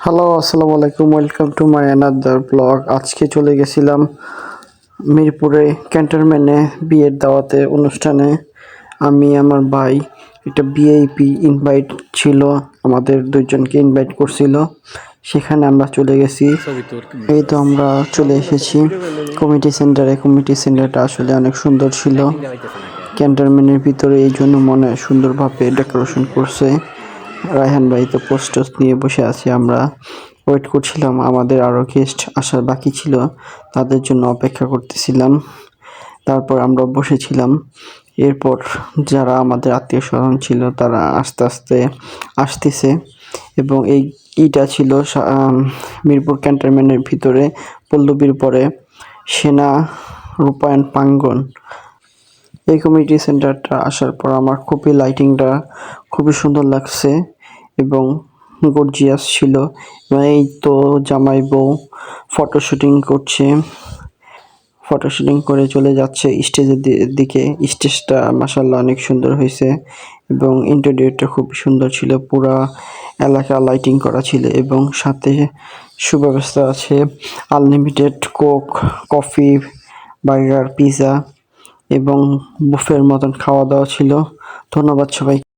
Hello, আসসালামু আলাইকুম। Welcome to my another blog. আজকে চলে গেছিলাম মিরপুরে ক্যান্টনমেন্টে বিয়ের দাওয়াতে অনুষ্ঠানে। আমি আমার ভাই একটা ভিআইপি ইনভাইট ছিল, আমাদের দুইজনকে ইনভাইট করছিল, সেখানে আমরা চলে গেছি। এই তো আমরা চলে এসেছি কমিটি সেন্টারে। কমিটি সেন্টারটা আসলে অনেক সুন্দর ছিল ক্যান্টনমেন্টের ভিতরে, এই জন্য মনে হয় সুন্দরভাবে ডেকোরেশন করছে। রায়হান ভাই তো পোস্টার নিয়ে বসে আছে, আমরা ওয়েট করছিলাম, আমাদের আরও গেস্ট আসার বাকি ছিল, তাদের জন্য অপেক্ষা করতেছিলাম। তারপর আমরা বসেছিলাম। এরপর যারা আমাদের আত্মীয় স্বজন ছিল তারা আস্তে আস্তে আসতেছে, এবং এইটা ছিল মিরপুর ক্যান্টনমেন্টের ভিতরে পল্লবীর পরে সেনা রূপায়ণ প্রাঙ্গণ। এই কমিউনিটি সেন্টারটা আসার পর আমার খুবই লাইটিংটা খুবই সুন্দর লাগছে এবং গর্জিয়াস ছিল। এই তো জামাই বউ ফটোশুটিং করছে, ফটোশুটিং করে চলে যাচ্ছে স্টেজের দিকে। স্টেজটা মাশাআল্লাহ অনেক সুন্দর হয়েছে এবং ইন্টেরিয়রটা খুব সুন্দর ছিল, পুরা এলাকা লাইটিং করা ছিল এবং সাথে সুব্যবস্থা আছে। Unlimited Coke, coffee, burger, pizza এবং বুফের মতন খাওয়া দাওয়া ছিল। ধন্যবাদ সবাই।